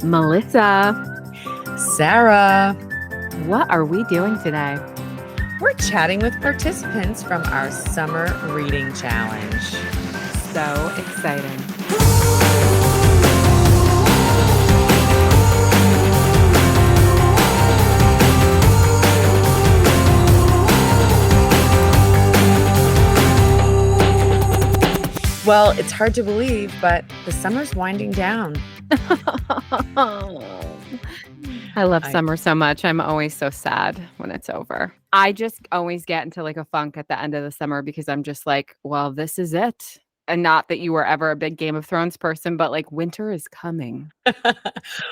Melissa, Sarah. what are we doing today? We're chatting with participants from our summer reading challenge. So exciting. Well, it's hard to believe, but the summer's winding down. I love summer so much. I'm always so sad when it's over. I just always get into like a funk at the end of the summer because I'm just like, well, this is it. And not that you were ever a big Game of Thrones person, but like winter is coming.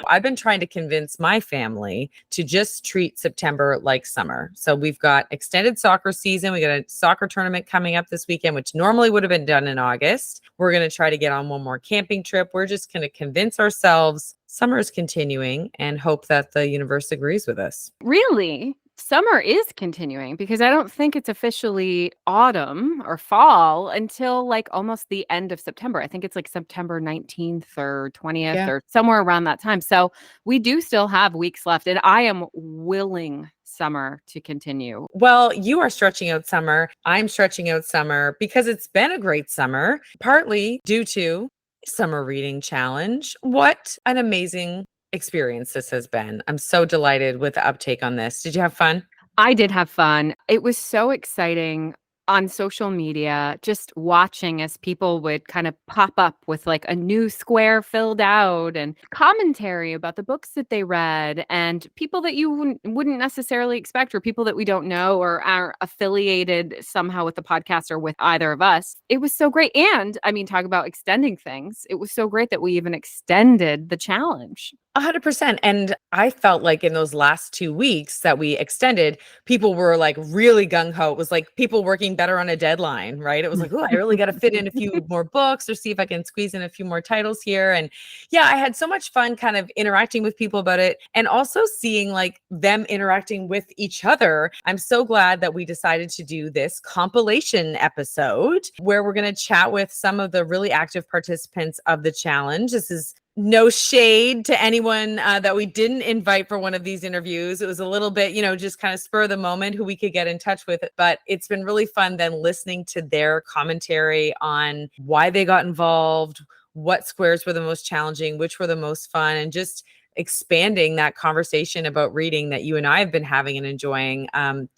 I've been trying to convince my family to just treat September like summer. So we've got extended soccer season. We got a soccer tournament coming up this weekend, which normally would have been done in August. We're going to try to get on one more camping trip. We're just going to convince ourselves summer is continuing and hope that the universe agrees with us. Really? Summer is continuing because I don't think it's officially autumn or fall until like almost the end of September. I think it's like September 19th or 20th or somewhere around that time. So we do still have weeks left, and I am willing summer to continue. Well, you are stretching out summer. I'm stretching out summer because it's been a great summer, partly due to summer reading challenge. What an amazing experience this has been. I'm so delighted with the uptake on this. Did you have fun? I did have fun. It was so exciting on social media, just watching as people would kind of pop up with like a new square filled out and commentary about the books that they read, and people that you wouldn't necessarily expect, or people that we don't know or are affiliated somehow with the podcast or with either of us. It was so great. And I mean, talk about extending things. It was so great that we even extended the challenge. 100%. And I felt like in those last 2 weeks that we extended, people were like really gung ho. It was like people working better on a deadline, right? It was like, oh, I really got to fit in a few more books or see if I can squeeze in a few more titles here. And yeah, I had so much fun kind of interacting with people about it and also seeing like them interacting with each other. I'm so glad that we decided to do this compilation episode where we're going to chat with some of the really active participants of the challenge. This is no shade to anyone that we didn't invite for one of these interviews. It was a little bit, just kind of spur of the moment who we could get in touch with. But it's been really fun then listening to their commentary on why they got involved, what squares were the most challenging, which were the most fun, and just expanding that conversation about reading that you and I have been having and enjoying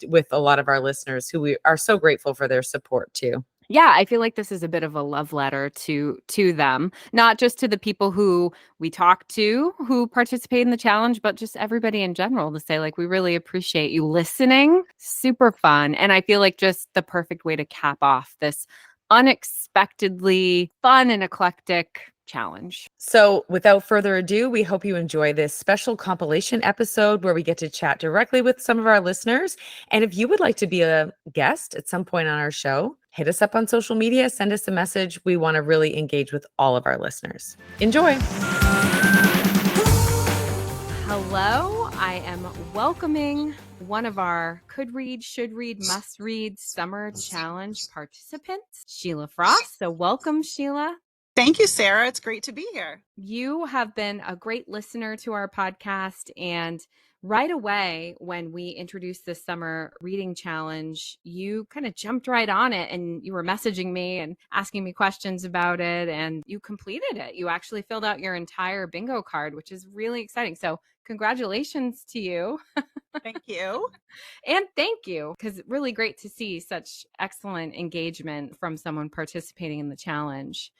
with a lot of our listeners who we are so grateful for their support too. Yeah, I feel like this is a bit of a love letter to them, not just to the people who we talk to who participate in the challenge, but just everybody in general, to say like, we really appreciate you listening. Super fun. And I feel like just the perfect way to cap off this unexpectedly fun and eclectic challenge. So without further ado, we hope you enjoy this special compilation episode where we get to chat directly with some of our listeners. And if you would like to be a guest at some point on our show, hit us up on social media, send us a message. We want to really engage with all of our listeners. Enjoy. Hello, I am welcoming one of our could read, should read, must read summer challenge participants, Sheila Frost. So welcome, Sheila. Thank you, Sarah. It's great to be here. You have been a great listener to our podcast, and right away when we introduced this summer reading challenge, you kind of jumped right on it, and you were messaging me and asking me questions about it, and you completed it. You actually filled out your entire bingo card, which is really exciting. So congratulations to you. Thank you. And thank you, because really great to see such excellent engagement from someone participating in the challenge.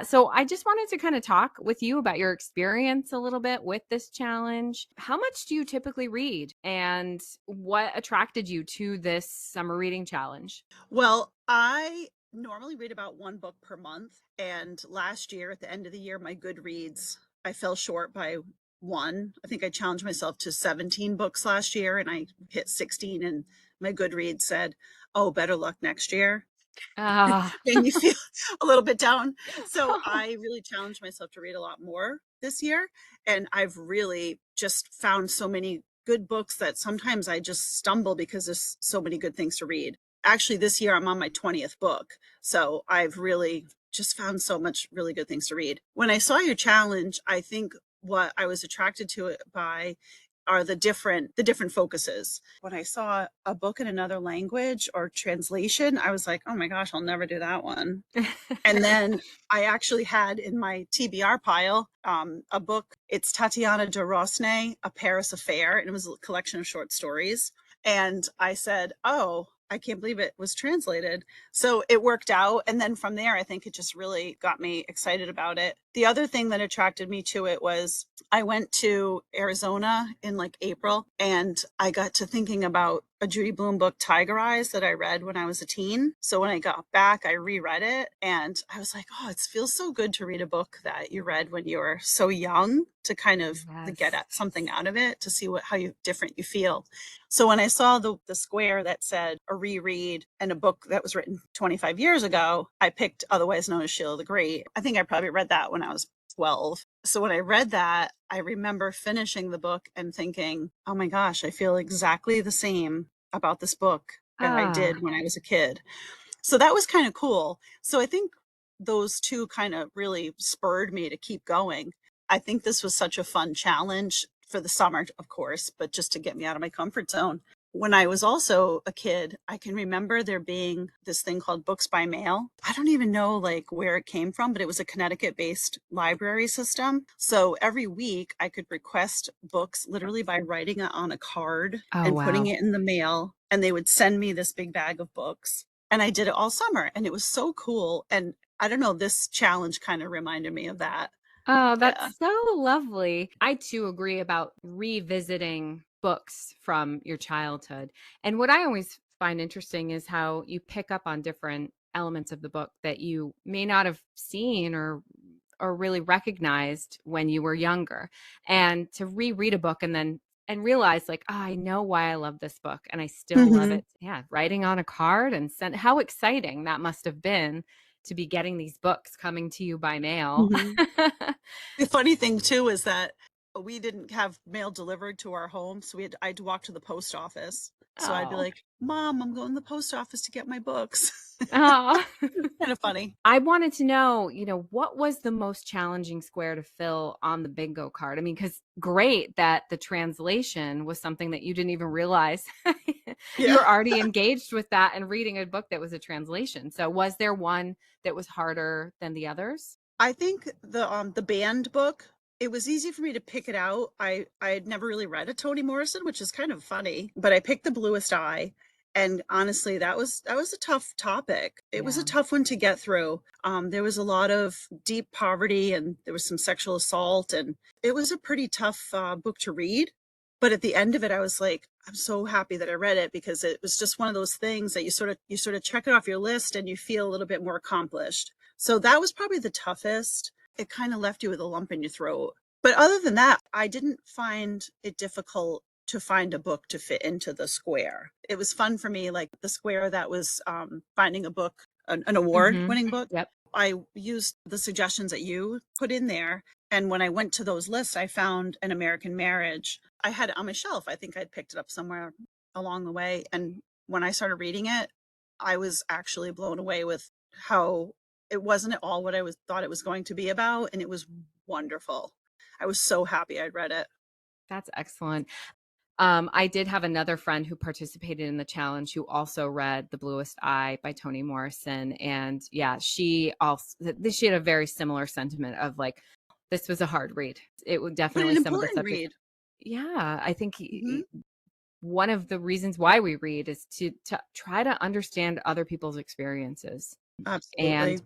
So I just wanted to kind of talk with you about your experience a little bit with this challenge. How much do you typically read, and what attracted you to this summer reading challenge? Well, I normally read about one book per month. And last year, at the end of the year, my Goodreads, I fell short by one. I think I challenged myself to 17 books last year, and I hit 16, and my Goodreads said, oh, better luck next year. Made me feel a little bit down. So I really challenged myself to read a lot more this year. And I've really just found so many good books that sometimes I just stumble because there's so many good things to read. Actually, this year I'm on my 20th book. So I've really just found so much really good things to read. When I saw your challenge, I think what I was attracted to it by are the different focuses. When I saw a book in another language or translation, I was like, "Oh my gosh, I'll never do that one." And then I actually had in my TBR pile a book. It's Tatiana de Rosnay, A Paris Affair, and it was a collection of short stories. And I said, "Oh, I can't believe it was translated." So it worked out. And then from there, I think it just really got me excited about it. The other thing that attracted me to it was I went to Arizona in like April, and I got to thinking about a Judy Blume book, Tiger Eyes, that I read when I was a teen. So when I got back, I reread it, and I was like, oh, it feels so good to read a book that you read when you were so young, to kind of get Yes. at something out of it, to see how different you feel. So when I saw the square that said a reread and a book that was written 25 years ago, I picked Otherwise Known as Sheila the Great. I think I probably read that when I was 12. So when I read that, I remember finishing the book and thinking, oh my gosh, I feel exactly the same about this book as I Ah, did when I was a kid. So that was kind of cool. So I think those two kind of really spurred me to keep going. I think this was such a fun challenge for the summer, of course, but just to get me out of my comfort zone. When I was also a kid, I can remember there being this thing called Books by Mail. I don't even know like where it came from, but it was a Connecticut-based library system. So every week I could request books literally by writing it on a card oh, and putting wow. it in the mail, and they would send me this big bag of books. And I did it all summer, and it was so cool. And I don't know, this challenge kind of reminded me of that. Oh, Yeah. that's so lovely. I too agree about revisiting books from your childhood. And what I always find interesting is how you pick up on different elements of the book that you may not have seen or really recognized when you were younger. And to reread a book and realize like, oh, I know why I love this book and I still love Hmm. it. Yeah, writing on a card and send how exciting that must have been to be getting these books coming to you by mail. Hmm. The funny thing too is that we didn't have mail delivered to our home, so I had to walk to the post office. So I'd be Oh. like, "Mom, I'm going to the post office to get my books." Oh. Kind of funny. I wanted to know, what was the most challenging square to fill on the bingo card? I mean, because great that the translation was something that you didn't even realize. You Yeah. were already engaged with that and reading a book that was a translation. So was there one that was harder than the others? I think the band book, it was easy for me to pick it out. I had never really read a Toni Morrison, which is kind of funny, but I picked The Bluest Eye. And honestly, that was a tough topic. It was a Yeah. tough one to get through. There was a lot of deep poverty, and there was some sexual assault, and it was a pretty tough book to read. But at the end of it, I was like, I'm so happy that I read it, because it was just one of those things that you sort of check it off your list and you feel a little bit more accomplished. So that was probably the toughest. It kind of left you with a lump in your throat. But other than that, I didn't find it difficult to find a book to fit into the square. It was fun for me, like the square that was finding a book, an award Mhm. winning book. Yep. I used the suggestions that you put in there. And when I went to those lists, I found An American Marriage. I had it on my shelf. I think I'd picked it up somewhere along the way. And when I started reading it, I was actually blown away with how it wasn't at all what I thought it was going to be about, and it was wonderful. I was so happy I'd read it. That's excellent. I did have another friend who participated in the challenge who also read The Bluest Eye by Toni Morrison. And yeah, she had a very similar sentiment of like, this was a hard read. It would But definitely an some of the important subject. read. Yeah, I think Hmm. one of the reasons why we read is to try to understand other people's experiences. And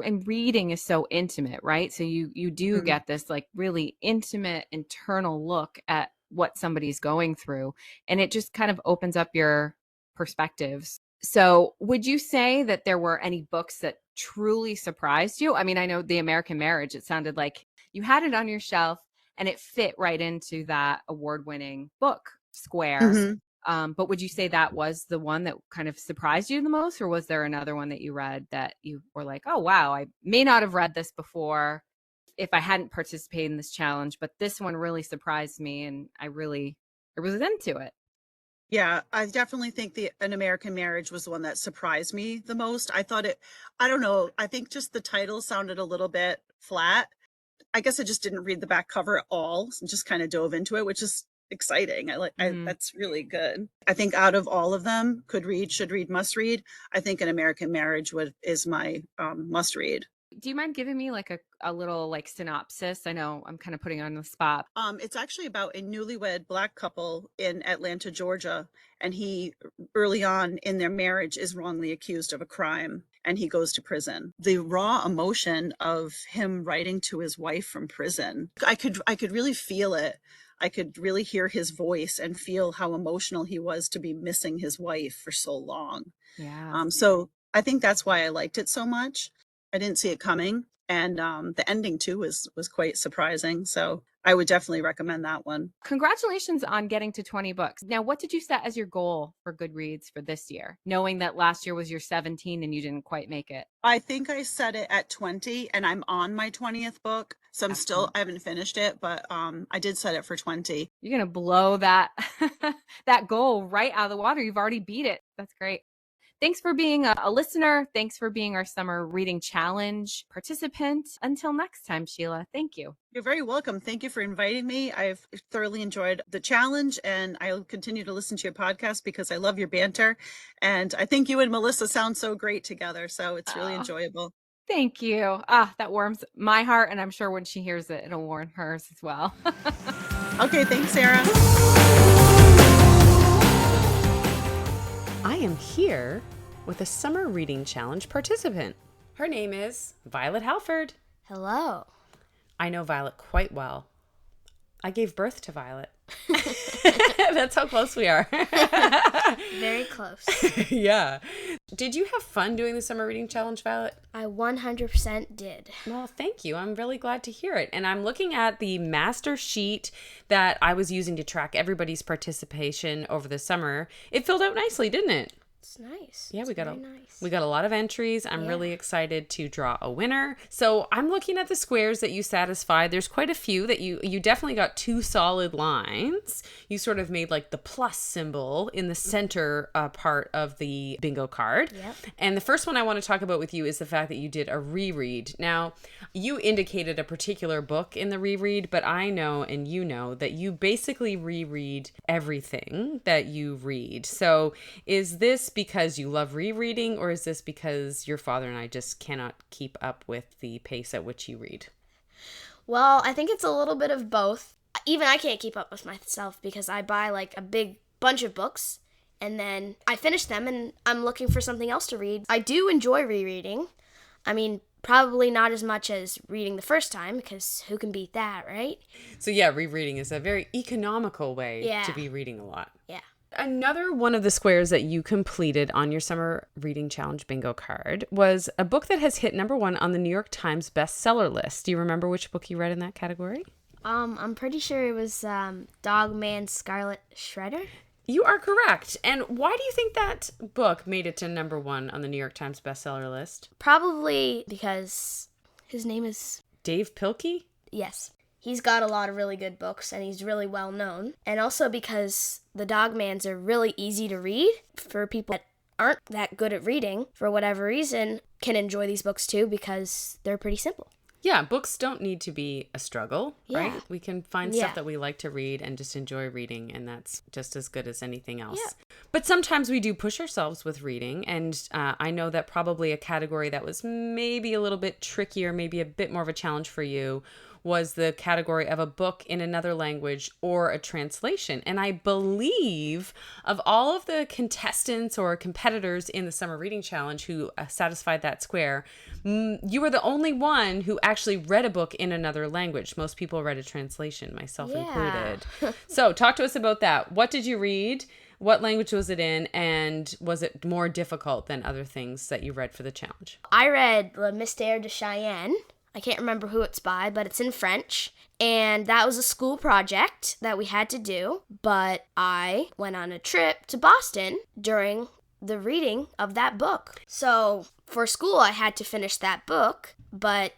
Absolutely. reading is so intimate, right? So you do Mm. get this like really intimate internal look at what somebody's going through, and it just kind of opens up your perspectives. So would you say that there were any books that truly surprised you? I mean, I know The American Marriage, it sounded like you had it on your shelf and it fit right into that award-winning book square. Hmm. But would you say that was the one that kind of surprised you the most, or was there another one that you read that you were like, oh, wow, I may not have read this before if I hadn't participated in this challenge, but this one really surprised me and I was into it. Yeah, I definitely think the An American Marriage was the one that surprised me the most. I don't know, I think just the title sounded a little bit flat. I guess I just didn't read the back cover at all, and just kind of dove into it, which is exciting. That's really good. I think out of all of them, could read, should read, must read, I think An American Marriage is my must read. Do you mind giving me like a little like synopsis? I know I'm kind of putting you on the spot. It's actually about a newlywed Black couple in Atlanta, Georgia, and he, early on in their marriage, is wrongly accused of a crime, and he goes to prison. The raw emotion of him writing to his wife from prison, I could really feel it. I could really hear his voice and feel how emotional he was to be missing his wife for so long. Yeah. So I think that's why I liked it so much. I didn't see it coming, and the ending too was quite surprising. So I would definitely recommend that one. Congratulations on getting to 20 books. Now, what did you set as your goal for Goodreads for this year, knowing that last year was your 17 and you didn't quite make it? I think I set it at 20, and I'm on my 20th book. So I haven't finished it, but I did set it for 20. You're going to blow that that goal right out of the water. You've already beat it. That's great. Thanks for being a listener. Thanks for being our summer reading challenge participant. Until next time, Sheila, thank you. You're very welcome. Thank you for inviting me. I've thoroughly enjoyed the challenge, and I'll continue to listen to your podcast because I love your banter. And I think you and Melissa sound so great together. So it's really enjoyable. Thank you. That warms my heart, and I'm sure when she hears it, it'll warm hers as well. Okay, thanks, Sarah. I am here with a summer reading challenge participant. Her name is Violet Halford. Hello. I know Violet quite well. I gave birth to Violet. That's how close we are. Very close. Yeah. Did you have fun doing the summer reading challenge, Violet? I 100% did. Well, thank you. I'm really glad to hear it. And I'm looking at the master sheet that I was using to track everybody's participation over the summer. It filled out nicely, didn't it? It's nice. Yeah, it's we got nice. we got a lot of entries. I'm really excited to draw a winner. So I'm looking at the squares that you satisfied. There's quite a few that you definitely got 2 solid lines. You sort of made like the plus symbol in the center part of the bingo card. Yep. And the first one I want to talk about with you is the fact that you did a reread. Now, you indicated a particular book in the reread, but I know and you know that you basically reread everything that you read. So is this because you love rereading, or is this because your father and I just cannot keep up with the pace at which you read? Well, I think it's a little bit of both. Even I can't keep up with myself because I buy like a big bunch of books and then I finish them and I'm looking for something else to read. I do enjoy rereading. I mean, probably not as much as reading the first time because who can beat that, right? So yeah, rereading is a very economical way Yeah. to be reading a lot. Yeah. Another one of the squares that you completed on your summer reading challenge bingo card was a book that has hit #1 on the New York Times bestseller list. Do you remember which book you read in that category? I'm pretty sure it was Dog Man Scarlet Shredder. You are correct. And why do you think that book made it to #1 on the New York Times bestseller list? Probably because his name is... Dave Pilkey? Yes. He's got a lot of really good books, and he's really well known. And also because the Dogmans are really easy to read for people that aren't that good at reading, for whatever reason, can enjoy these books too because they're pretty simple. Yeah, books don't need to be a struggle, right? Yeah. We can find stuff that we like to read and just enjoy reading, and that's just as good as anything else. Yeah. But sometimes we do push ourselves with reading, and I know that probably a category that was maybe a little bit trickier, maybe a bit more of a challenge for you, was the category of a book in another language or a translation. And I believe of all of the contestants or competitors in the Summer Reading Challenge who satisfied that square, you were the only one who actually read a book in another language. Most people read a translation, myself included. So talk to us about that. What did you read? What language was it in? And was it more difficult than other things that you read for the challenge? I read Le Mystère de Cheyenne. I can't remember who it's by, but it's in French. And that was a school project that we had to do. But I went on a trip to Boston during the reading of that book. So for school, I had to finish that book, but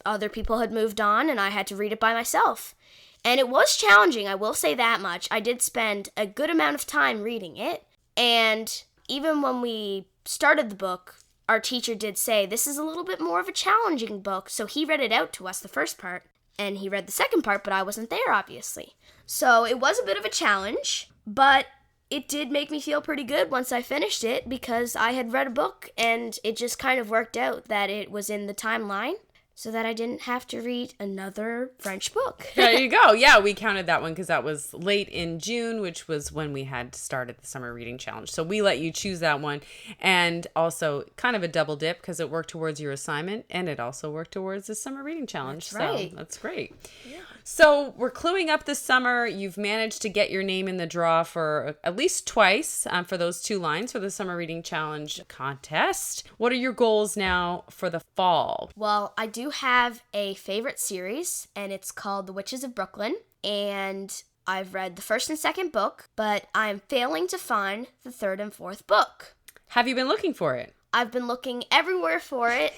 other people had moved on and I had to read it by myself. And it was challenging, I will say that much. I did spend a good amount of time reading it. And even when we started the book, our teacher did say, this is a little bit more of a challenging book. So he read it out to us, the first part. and he read the second part, but I wasn't there, obviously. So it was a bit of a challenge, but it did make me feel pretty good once I finished it because I had read a book and it just kind of worked out that it was in the timeline so that I didn't have to read another French book. There you go. Yeah, we counted that one because that was late in June, which was when we had started the summer reading challenge. So we let you choose that one, and also kind of a double dip because it worked towards your assignment and it also worked towards the summer reading challenge. That's right. So that's great. Yeah. So we're cluing up this summer. You've managed to get your name in the draw for at least twice for those 2 lines for the summer reading challenge contest. What are your goals now for the fall? Well, I do have a favorite series, and it's called The Witches of Brooklyn, and I've read the first and second book, but I'm failing to find the third and fourth book. Have you been looking for it? I've been looking everywhere for it.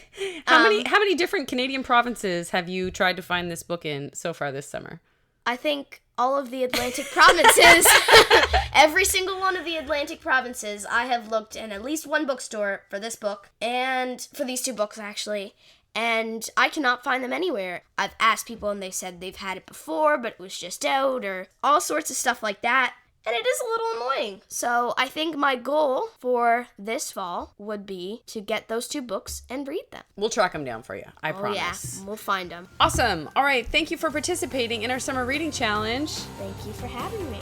How many different Canadian provinces have you tried to find this book in so far this summer? I think all of the Atlantic provinces, every single one of the Atlantic provinces, I have looked in at least one bookstore for this book, and for these 2 books actually, and I cannot find them anywhere. I've asked people and they said they've had it before, but it was just out, or all sorts of stuff like that. And it is a little annoying. So I think my goal for this fall would be to get those 2 books and read them. We'll track them down for you. I promise. Yeah, we'll find them. Awesome. All right. Thank you for participating in our summer reading challenge. Thank you for having me.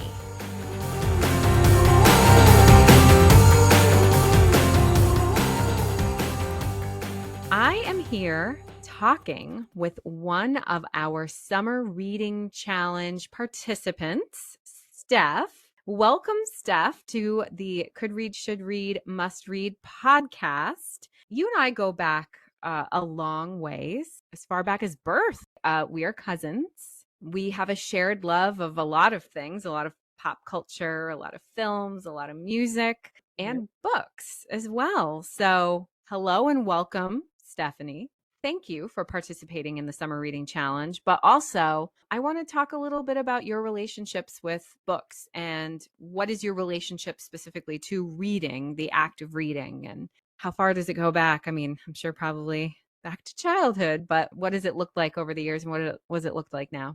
I am here talking with one of our summer reading challenge participants, Steph. Welcome, Steph, to the Could Read, Should Read, Must Read podcast. You and I go back a long ways, as far back as birth. We are cousins. We have a shared love of a lot of things, a lot of pop culture, a lot of films, a lot of music, and books as well. So hello and welcome, Stephanie. Thank you for participating in the Summer Reading Challenge, but also I want to talk a little bit about your relationships with books and what is your relationship specifically to reading, the act of reading, and how far does it go back? I mean, I'm sure probably back to childhood, but what does it look like over the years and what does it look like now?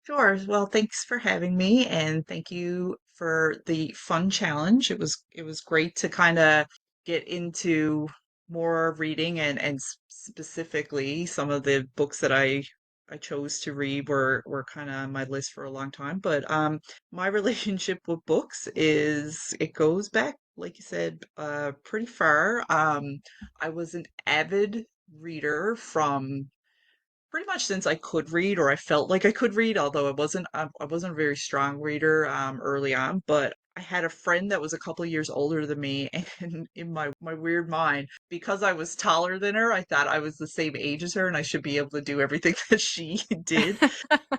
Sure. Well, thanks for having me, and thank you for the fun challenge. It was great to kind of get into more reading and specifically some of the books that I chose to read were kind of on my list for a long time. But my relationship with books is it goes back, like you said, pretty far. I was an avid reader from pretty much since I could read or I felt like I could read, although I wasn't a very strong reader early on, but I had a friend that was a couple years older than me, and in my weird mind, because I was taller than her, I thought I was the same age as her and I should be able to do everything that she did.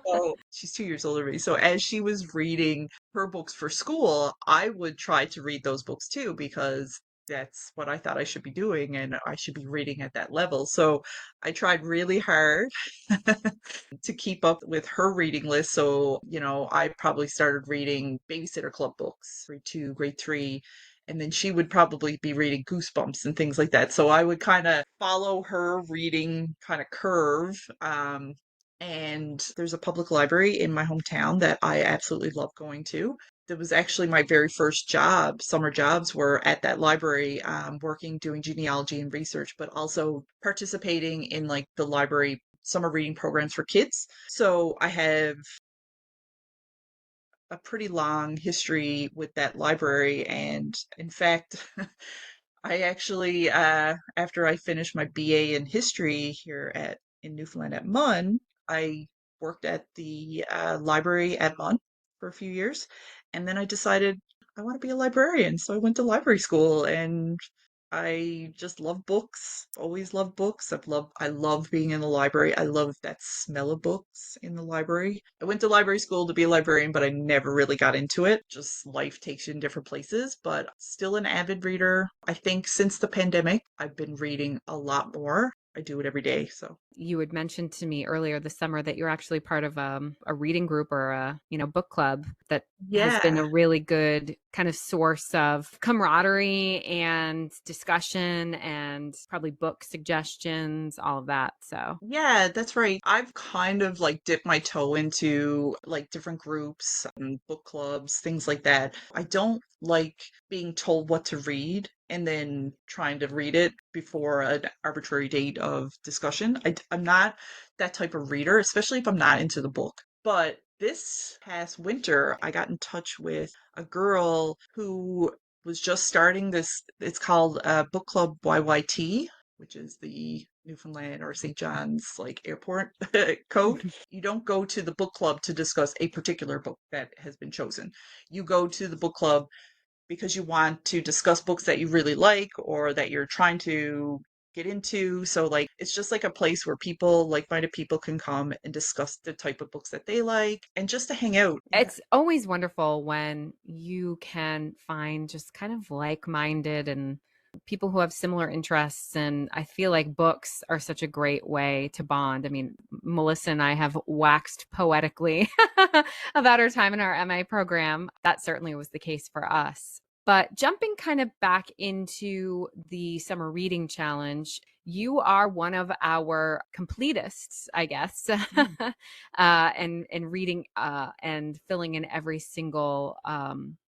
So she's 2 years older than me. So as she was reading her books for school, I would try to read those books too because that's what I thought I should be doing and I should be reading at that level. So I tried really hard to keep up with her reading list. So, I probably started reading Babysitter Club books, grade 2, grade 3, and then she would probably be reading Goosebumps and things like that. So I would kind of follow her reading kind of curve. And there's a public library in my hometown that I absolutely love going to. That was actually my very first job. Summer jobs were at that library, working, doing genealogy and research, but also participating in like the library summer reading programs for kids. So I have a pretty long history with that library. And in fact, I actually, after I finished my BA in history here in Newfoundland at MUN, I worked at the library at MUN for a few years, and then I decided I want to be a librarian. So I went to library school, and I just love books. Always loved books. I love being in the library. I love that smell of books in the library. I went to library school to be a librarian, but I never really got into it. Just life takes you in different places, but still an avid reader. I think since the pandemic, I've been reading a lot more. I do it every day. So You had mentioned to me earlier this summer that you're actually part of a reading group or a, book club that has been Yeah. a really good kind of source of camaraderie and discussion and probably book suggestions, all of that. So, Yeah, that's right. I've kind of like dipped my toe into like different groups, book clubs, things like that. I don't like being told what to read and then trying to read it before an arbitrary date of discussion. I'm not that type of reader, especially if I'm not into the book. But this past winter, I got in touch with a girl who was just starting this. It's called Book Club YYT, which is the Newfoundland or St. John's like airport code. You don't go to the book club to discuss a particular book that has been chosen. You go to the book club because you want to discuss books that you really like or that you're trying to get into. So like it's just like a place where people, like-minded people, can come and discuss the type of books that they like and just to hang out. Yeah. it's always wonderful when you can find just kind of like-minded and people who have similar interests. And I feel like books are such a great way to bond. I mean, Melissa and I have waxed poetically about our time in our MA program. That certainly was the case for us. But jumping kind of back into the summer reading challenge, you are one of our completists, I guess, Mm. and reading and filling in every single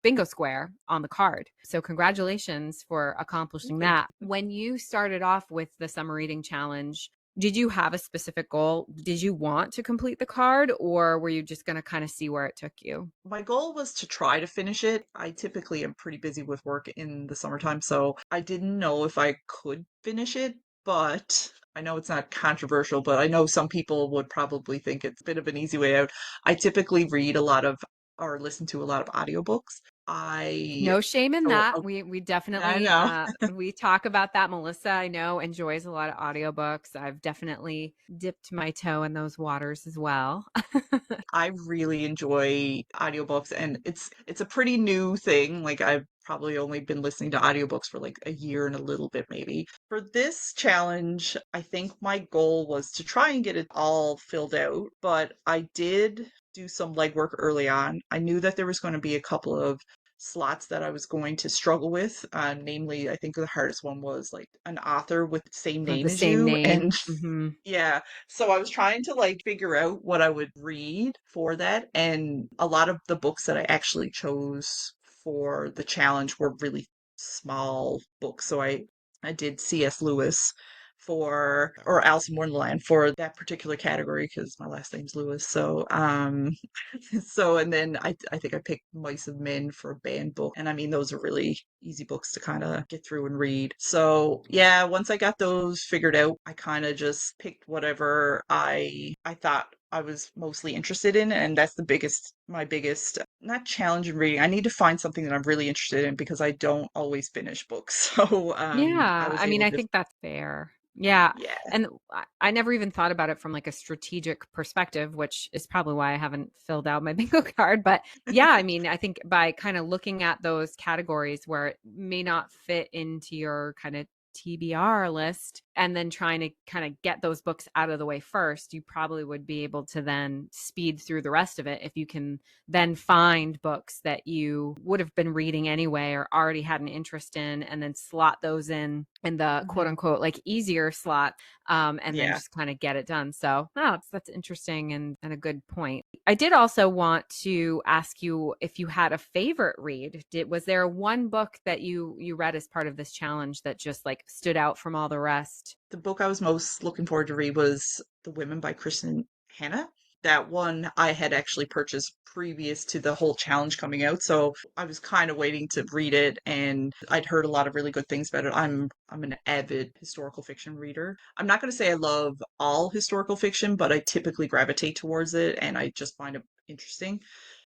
bingo square on the card. So congratulations for accomplishing Thank you. that. When you started off with the summer reading challenge, did you have a specific goal? Did you want to complete the card, or were you just going to kind of see where it took you? My goal was to try to finish it. I typically am pretty busy with work in the summertime, so I didn't know if I could finish it, but I know it's not controversial, but I know some people would probably think it's a bit of an easy way out. I typically read a lot of or listen to a lot of audiobooks. I No shame in so that. We I definitely know. we talk about that. Melissa, I know, enjoys a lot of audiobooks. I've definitely dipped my toe in those waters as well. I really enjoy audiobooks and it's a pretty new thing. Like I've probably only been listening to audiobooks for like a year and a little bit maybe. For this challenge, I think my goal was to try and get it all filled out, but I did do some legwork early on. I knew that there was going to be a couple of slots that I was going to struggle with. Namely, I think the hardest one was like an author with the same With name the as same you. name. And Hmm. yeah, so I was trying to like figure out what I would read for that. And a lot of the books that I actually chose for the challenge were really small books. So I did C.S. Lewis for or Alice in Wonderland for that particular category because my last name's Lewis. So so and then I think I picked Mice of Men for a banned book. And I mean those are really easy books to kind of get through and read. So yeah, once I got those figured out, I kind of just picked whatever I thought I was mostly interested in. And that's my biggest not challenge in reading. I need to find something that I'm really interested in because I don't always finish books. So I Yeah, was I mean, able I to think that's fair. Yeah, yeah. and I never even thought about it from like a strategic perspective, which is probably why I haven't filled out my bingo card. But yeah, I mean, I think by kind of looking at those categories where it may not fit into your kind of TBR list and then trying to kind of get those books out of the way first, you probably would be able to then speed through the rest of it if you can then find books that you would have been reading anyway or already had an interest in and then slot those in the quote Mhm. unquote like easier slot, and then Yeah. just kind of get it done. So that's interesting and a good point. I did also want to ask you if you had a favorite read. Was there one book that you read as part of this challenge that just like stood out from all the rest? The book I was most looking forward to read was The Women by Kristen Hanna. That one I had actually purchased previous to the whole challenge coming out, so I was kind of waiting to read it, and I'd heard a lot of really good things about it. I'm an avid historical fiction reader. I'm not going to say I love all historical fiction, but I typically gravitate towards it, and I just find it interesting.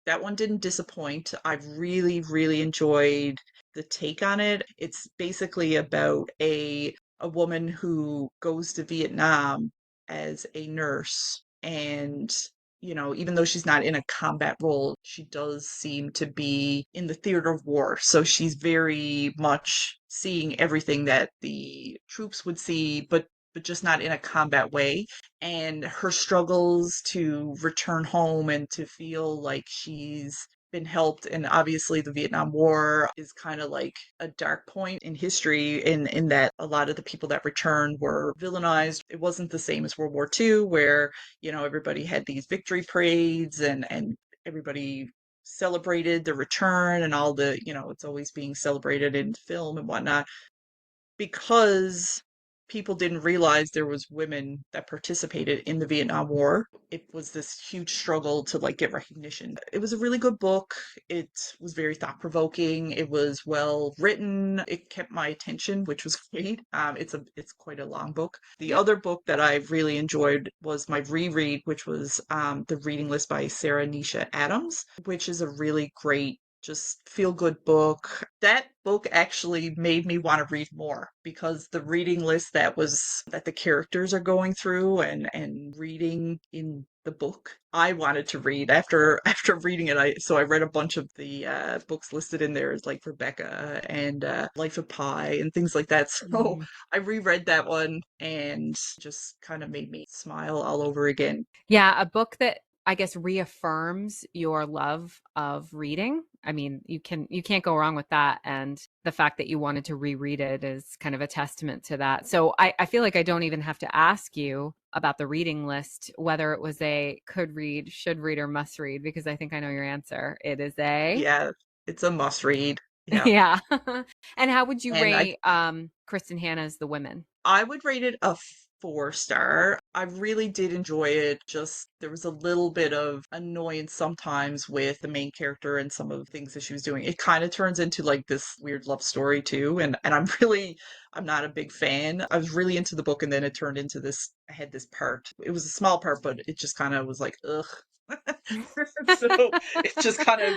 That one didn't disappoint. I really, really enjoyed the take on it. It's basically about a woman who goes to Vietnam as a nurse. And, even though she's not in a combat role, she does seem to be in the theater of war. So she's very much seeing everything that the troops would see, but but just not in a combat way. And her struggles to return home and to feel like she's been helped. And obviously the Vietnam War is kind of like a dark point in history in that a lot of the people that returned were villainized. It wasn't the same as World War II, where, everybody had these victory parades and everybody celebrated the return and all the, it's always being celebrated in film and whatnot, because people didn't realize there was women that participated in the Vietnam War. It was this huge struggle to like get recognition. It was a really good book. It was very thought-provoking. It was well written. It kept my attention, which was great. It's quite a long book. The other book that I really enjoyed was my reread, which was The Reading List by Sarah Nisha Adams, which is a really great just feel good book. That book actually made me want to read more, because the reading list that the characters are going through and reading in the book, I wanted to read after reading it. I read a bunch of the books listed in there, like Rebecca and Life of Pi and things like that. So I reread that one and just kind of made me smile all over again. Yeah, a book that I guess reaffirms your love of reading. I mean, you can't go wrong with that. And the fact that you wanted to reread it is kind of a testament to that. So I feel like I don't even have to ask you about the reading list, whether it was a could read, should read, or must read, because I think I know your answer. It is Yeah, it's a must read. Yeah. Yeah. And how would you And rate Kristen Hanna's The Women? I would rate it a 4-star. I really did enjoy it. Just there was a little bit of annoyance sometimes with the main character and some of the things that she was doing. It kind of turns into like this weird love story too. And I'm not a big fan. I was really into the book, and then it turned into this. I had this part. It was a small part, but it just kind of was like, ugh. So it just kind of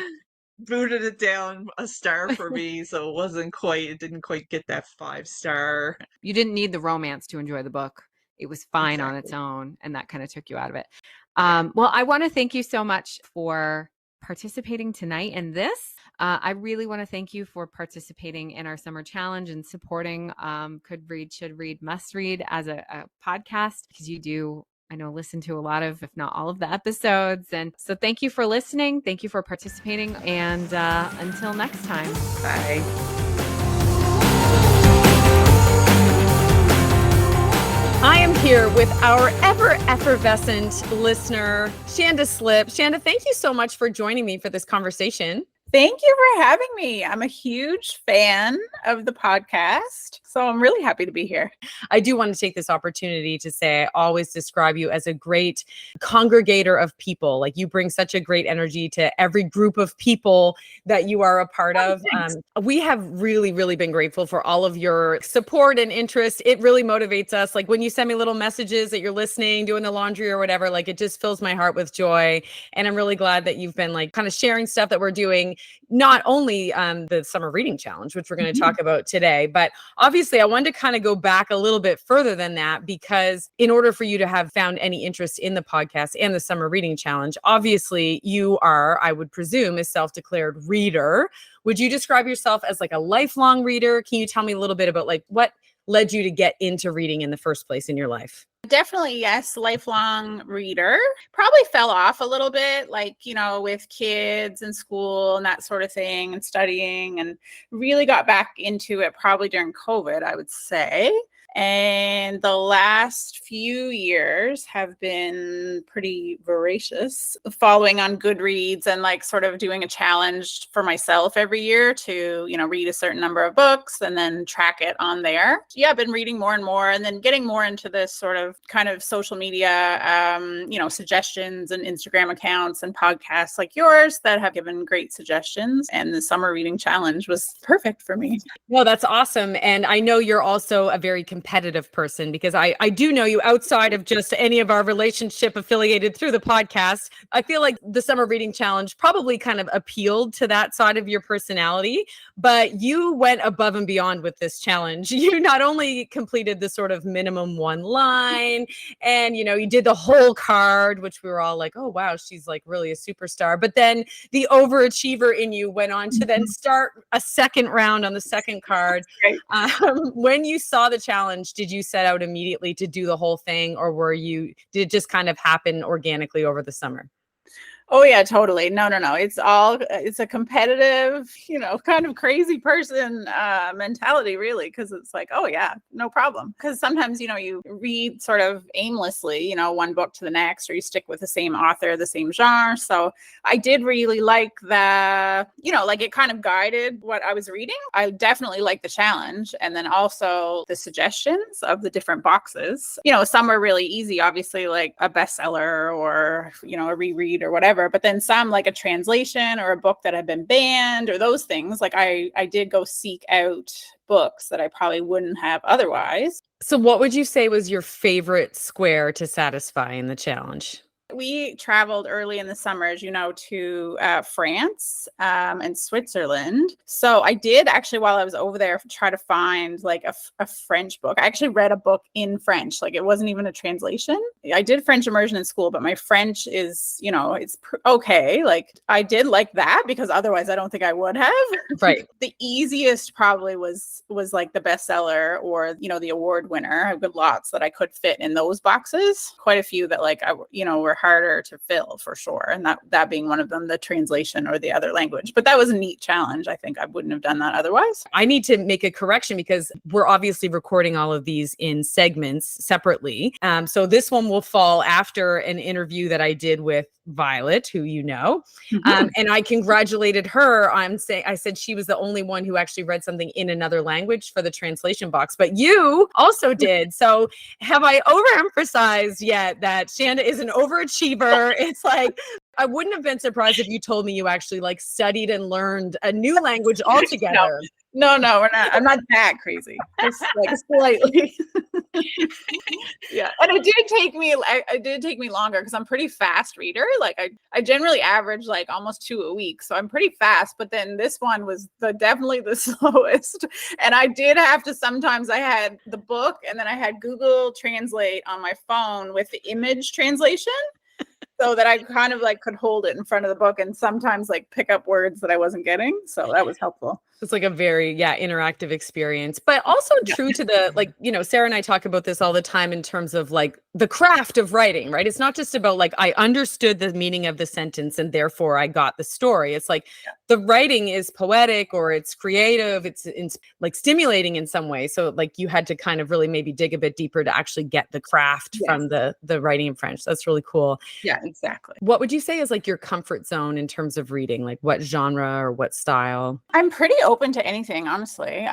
booted it down a star for me. So it didn't quite get that 5-star. You didn't need the romance to enjoy the book. It was fine on its Exactly. own, and that kind of took you out of it. Yeah. Well, I want to thank you so much for participating tonight in this. I really want to thank you for participating in our summer challenge and supporting Could Read, Should Read, Must Read as a podcast, because you do, I know, listen to a lot of, if not all of the episodes. And so thank you for listening. Thank you for participating. And until next time. Bye. I am here with our ever effervescent listener, Shanda Slipp. Shanda, thank you so much for joining me for this conversation. Thank you for having me. I'm a huge fan of the podcast, so I'm really happy to be here. I do want to take this opportunity to say I always describe you as a great congregator of people. Like, you bring such a great energy to every group of people that you are a part of. We have really, really been grateful for all of your support and interest. It really motivates us. Like, when you send me little messages that you're listening, doing the laundry or whatever, like, it just fills my heart with joy. And I'm really glad that you've been like kind of sharing stuff that we're doing, not only the summer reading challenge, which we're going to talk about today, but obviously I wanted to kind of go back a little bit further than that, because in order for you to have found any interest in the podcast and the summer reading challenge, obviously you are, I would presume, a self-declared reader. Would you describe yourself as like a lifelong reader? Can you tell me a little bit about like what led you to get into reading in the first place in your life? Definitely, yes, lifelong reader. Probably fell off a little bit, like, with kids and school and that sort of thing and studying, and really got back into it probably during COVID, I would say. And the last few years have been pretty voracious, following on Goodreads and like sort of doing a challenge for myself every year to, read a certain number of books and then track it on there. Yeah, I've been reading more and more, and then getting more into this sort of kind of social media, suggestions and Instagram accounts and podcasts like yours that have given great suggestions. And the summer reading challenge was perfect for me. Well, that's awesome. And I know you're also a very competitive person, because I do know you outside of just any of our relationship affiliated through the podcast. I feel like the summer reading challenge probably kind of appealed to that side of your personality, but you went above and beyond with this challenge. You not only completed the sort of minimum one line deadline, and you did the whole card, which we were all like, oh wow, she's like really a superstar. But then the overachiever in you went on to then start a second round on the second card. Right. When you saw the challenge, did you set out immediately to do the whole thing, or did it just kind of happen organically over the summer? Oh yeah, totally. No. It's a competitive, kind of crazy person mentality, really, because it's like, oh yeah, no problem. Because sometimes, you read sort of aimlessly, one book to the next, or you stick with the same author, the same genre. So I did really like like it kind of guided what I was reading. I definitely like the challenge, and then also the suggestions of the different boxes. Some were really easy, obviously, like a bestseller or a reread or whatever. But then some, like a translation or a book that had been banned or those things, like I did go seek out books that I probably wouldn't have otherwise. So what would you say was your favorite square to satisfy in the challenge? We traveled early in the summer, as you know, to France and Switzerland. So I did actually, while I was over there, try to find like a French book. I actually read a book in French. Like it wasn't even a translation. I did French immersion in school, but my French is, it's okay. Like I did like that, because otherwise I don't think I would have. Right. The easiest probably was like the bestseller or, the award winner. I've got lots that I could fit in those boxes. Quite a few that were harder to fill for sure. And that being one of them, the translation or the other language. But that was a neat challenge. I think I wouldn't have done that otherwise. I need to make a correction, because we're obviously recording all of these in segments separately. So this one will fall after an interview that I did with Violet, who and I congratulated her. I said she was the only one who actually read something in another language for the translation box, but you also did. So have I overemphasized yet that Shanda is an overachiever? It's like, I wouldn't have been surprised if you told me you actually like studied and learned a new language altogether. No, we're not. I'm not that crazy. Just like slightly. Yeah. And it did take me longer, because I'm pretty fast reader. Like I generally average like almost 2 a week. So I'm pretty fast, but then this one was definitely the slowest. And I did have to, sometimes I had the book and then I had Google Translate on my phone with the image translation, so that I kind of like could hold it in front of the book and sometimes like pick up words that I wasn't getting. So that was helpful. It's like a very, interactive experience, but also true to the, Sarah and I talk about this all the time in terms of like the craft of writing, right? It's not just about like, I understood the meaning of the sentence and therefore I got the story. It's like the writing is poetic, or it's creative. It's like stimulating in some way. So like you had to kind of really maybe dig a bit deeper to actually get the craft from the writing in French. That's really cool. Yeah, exactly. What would you say is like your comfort zone in terms of reading? Like what genre or what style? I'm pretty open to anything, honestly.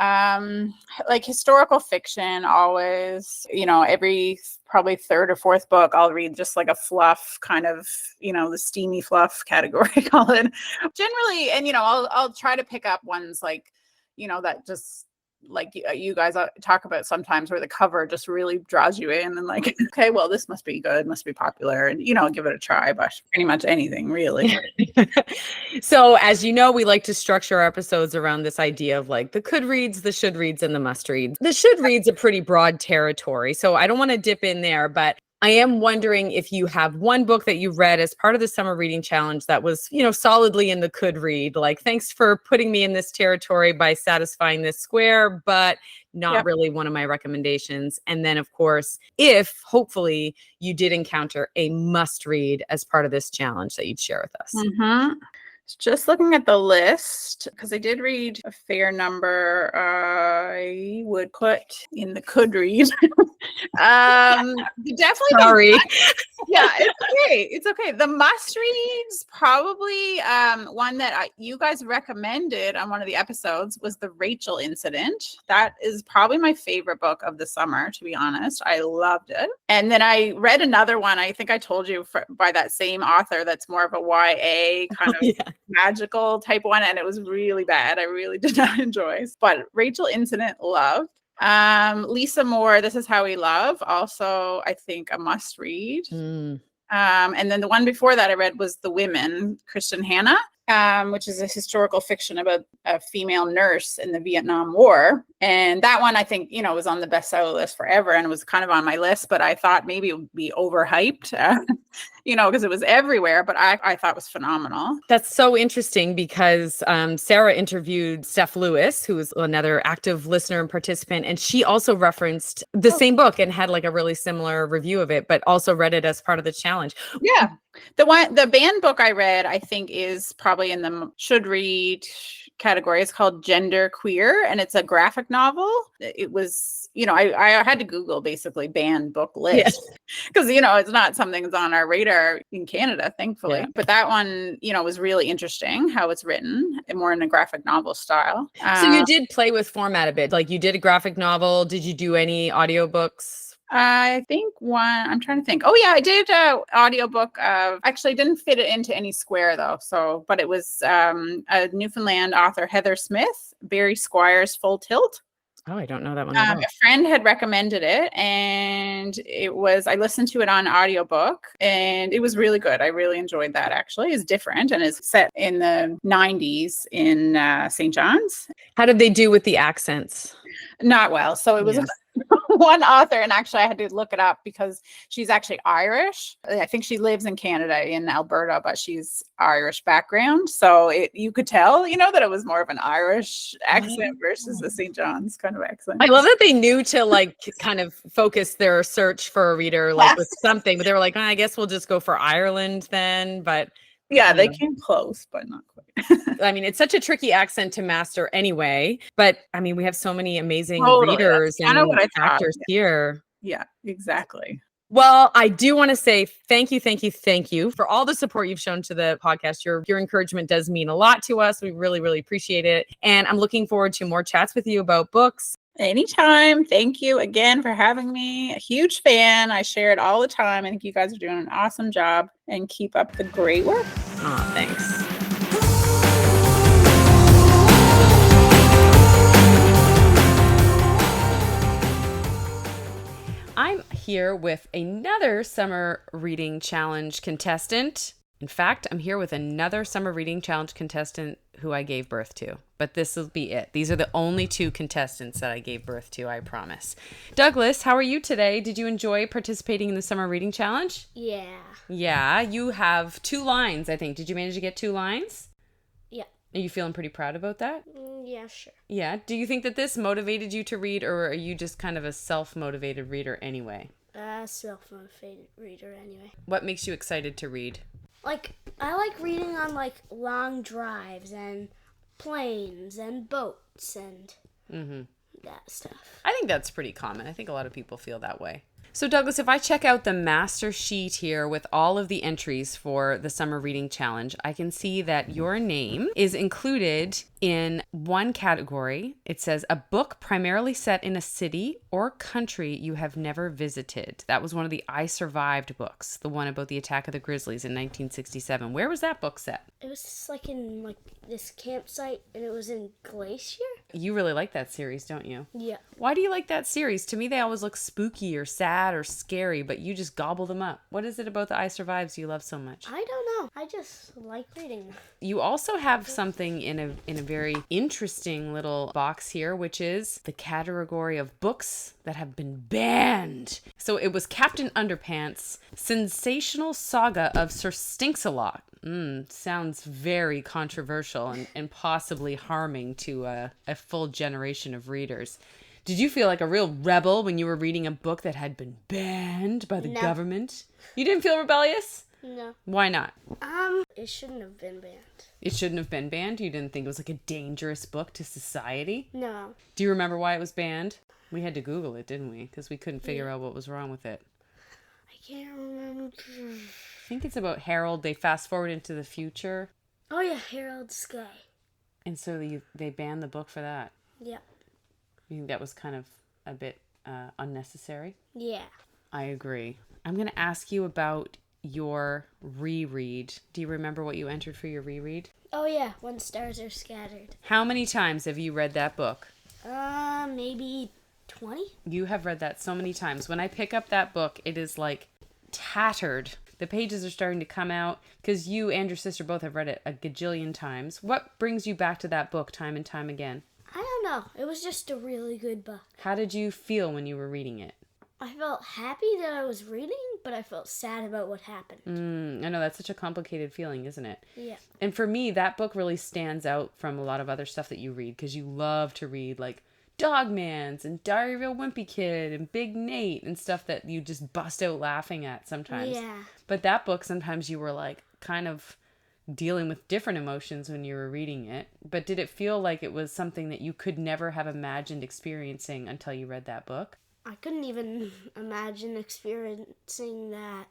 Like historical fiction, always, every probably third or fourth book I'll read just like a fluff kind of, the steamy fluff category, I call it. Generally, and I'll try to pick up ones like, that just like you guys talk about sometimes, where the cover just really draws you in and like, okay, well, this must be good, must be popular, and give it a try. But pretty much anything, really. So as you know, we like to structure our episodes around this idea of like the could reads, the should reads, and the must reads. The should reads a pretty broad territory, so I don't want to dip in there, but I am wondering if you have one book that you read as part of the summer reading challenge that was, solidly in the could read. Like, thanks for putting me in this territory by satisfying this square, but not really one of my recommendations. And then, of course, if hopefully you did encounter a must read as part of this challenge that you'd share with us. Mm-hmm. Just looking at the list, because I did read a fair number, I would put in the could read. Definitely. Sorry. It's okay. The must reads, probably one that you guys recommended on one of the episodes was The Rachel Incident. That is probably my favorite book of the summer, to be honest. I loved it. And then I read another one, I think I told you, by that same author, that's more of a YA kind of magical type one, and it was really bad. I really did not enjoy. But Rachel Incident, loved. Lisa Moore, This Is How We Love, also I think a must read. And then the one before that I read was The Women, Kristen Hanna. which is a historical fiction about a female nurse in the Vietnam War. And that one, I think, was on the bestseller list forever, and it was kind of on my list, but I thought maybe it would be overhyped, because it was everywhere, but I thought it was phenomenal. That's so interesting because Sarah interviewed Steph Lewis, who is another active listener and participant, and she also referenced the same book and had like a really similar review of it, but also read it as part of the challenge. Yeah. The banned book I read, I think, is probably in the should read category. It's called Gender Queer, and it's a graphic novel. It was, I had to Google basically banned book list because, it's not something that's on our radar in Canada, thankfully. Yeah. But that one, was really interesting how it's written, more in a graphic novel style. So you did play with format a bit, like you did a graphic novel. Did you do any audiobooks? I think I'm trying to think. Oh yeah, I did a audiobook of, actually didn't fit it into any square though. But it was a Newfoundland author, Heather Smith, Barry Squire's Full Tilt. Oh, I don't know that one at all. A friend had recommended it, and I listened to it on audiobook, and it was really good. I really enjoyed that. Actually, it's different and it's set in the 90s in St. John's. How did they do with the accents? Not well. So it was one author, and actually I had to look it up because she's actually Irish. I think she lives in Canada, in Alberta, but she's Irish background. So you could tell, that it was more of an Irish accent versus the St. John's kind of accent. I love that they knew to like kind of focus their search for a reader like with something, but they were like, I guess we'll just go for Ireland then. But yeah, they came close, but not quite. I mean, it's such a tricky accent to master anyway, but I mean, we have so many amazing readers and actors here. Yeah, exactly. Well, I do want to say thank you for all the support you've shown to the podcast. Your encouragement does mean a lot to us. We really, really appreciate it. And I'm looking forward to more chats with you about books. Anytime. Thank you again for having me. A huge fan. I share it all the time. I think you guys are doing an awesome job, and keep up the great work. Oh, thanks. I'm here with another Summer Reading Challenge contestant. In fact, I'm here with another Summer Reading Challenge contestant who I gave birth to. But this will be it. These are the only two contestants that I gave birth to, I promise. Douglas, how are you today? Did you enjoy participating in the Summer Reading Challenge? Yeah. Yeah, you have 2 lines, I think. Did you manage to get 2 lines? Yeah. Are you feeling pretty proud about that? Yeah, sure. Yeah. Do you think that this motivated you to read, or are you just kind of a self-motivated reader anyway? Self-motivated reader anyway. What makes you excited to read? I like reading on long drives and planes and boats and that stuff. I think that's pretty common. I think a lot of people feel that way. So Douglas, if I check out the master sheet here with all of the entries for the Summer Reading Challenge, I can see that your name is included in one category. It says a book primarily set in a city or country you have never visited. That was one of the I Survived books, the one about the attack of the Grizzlies in 1967. Where was that book set? It was in this campsite, and it was in Glacier. You really like that series, don't you? Yeah. Why do you like that series? To me, they always look spooky or sad or scary, but you just gobble them up. What is it about the I Survives you love so much? I don't know. I just like reading. You also have something in a very interesting little box here, which is the category of books that have been banned. So it was Captain Underpants, Sensational Saga of Sir Stinks-a-Lot. Sounds very controversial and possibly harming to a full generation of readers. Did you feel like a real rebel when you were reading a book that had been banned by the government? You didn't feel rebellious? No. Why not? It shouldn't have been banned. It shouldn't have been banned? You didn't think it was like a dangerous book to society? No. Do you remember why it was banned? We had to Google it, didn't we? Because we couldn't figure out what was wrong with it. I can't remember. I think it's about Harold. They fast forward into the future. Oh yeah, Harold Sky. And so they banned the book for that. Yeah. You think that was kind of a bit unnecessary? Yeah. I agree. I'm going to ask you about your reread. Do you remember what you entered for your reread? Oh yeah, When Stars Are Scattered. How many times have you read that book? Maybe 20? You have read that so many times. When I pick up that book, it is like tattered The pages are starting to come out because you and your sister both have read it a gajillion times. What brings you back to that book time and time again? I don't know. It was just a really good book. How did you feel when you were reading it? I felt happy that I was reading, but I felt sad about what happened. I know, that's such a complicated feeling, isn't it? Yeah. And for me, that book really stands out from a lot of other stuff that you read because you love to read like Dogmans and Diary of a Wimpy Kid and Big Nate and stuff that you just bust out laughing at sometimes. Yeah. But that book, sometimes you were like kind of dealing with different emotions when you were reading it. But did it feel like it was something that you could never have imagined experiencing until you read that book? I couldn't even imagine experiencing that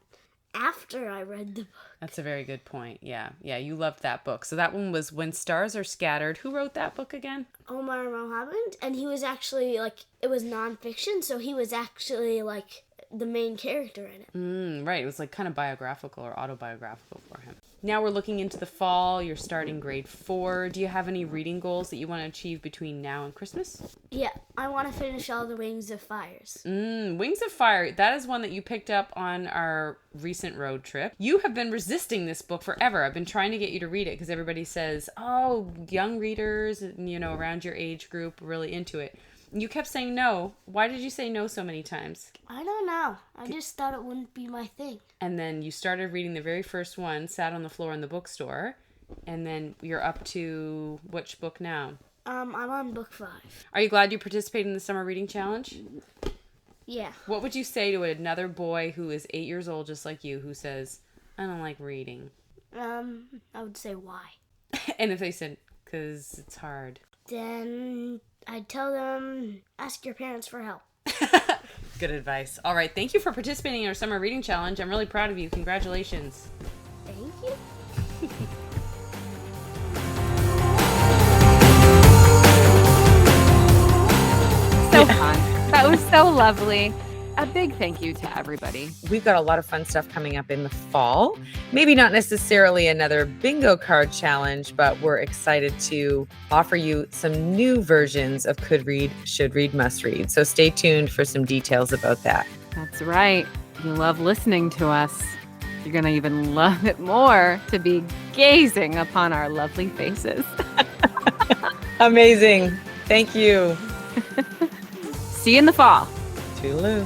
after I read the book. That's a very good point. Yeah, you loved that book. So that one was When Stars Are Scattered. Who wrote that book again? Omar Mohammed, and he was actually it was nonfiction, so he was actually the main character in it. Right, it was kind of biographical or autobiographical for him. Now we're looking into the fall. You're starting grade 4. Do you have any reading goals that you want to achieve between now and Christmas? Yeah, I want to finish all the Wings of Fires. Wings of Fire. That is one that you picked up on our recent road trip. You have been resisting this book forever. I've been trying to get you to read it because everybody says, oh, young readers, around your age group, are really into it. You kept saying no. Why did you say no so many times? I don't know. I just thought it wouldn't be my thing. And then you started reading the very first one, sat on the floor in the bookstore, and then you're up to which book now? I'm on book 5. Are you glad you participated in the Summer Reading Challenge? Yeah. What would you say to another boy who is 8 years old just like you who says, I don't like reading? I would say why. And if they said, because it's hard? Then I'd tell them, ask your parents for help. Good advice. All right. Thank you for participating in our Summer Reading Challenge. I'm really proud of you. Congratulations. Thank you. So fun. That was so lovely. A big thank you to everybody. We've got a lot of fun stuff coming up in the fall. Maybe not necessarily another bingo card challenge, but we're excited to offer you some new versions of Could Read, Should Read, Must Read. So stay tuned for some details about that. That's right. You love listening to us. You're going to even love it more to be gazing upon our lovely faces. Amazing. Thank you. See you in the fall. Toodaloo.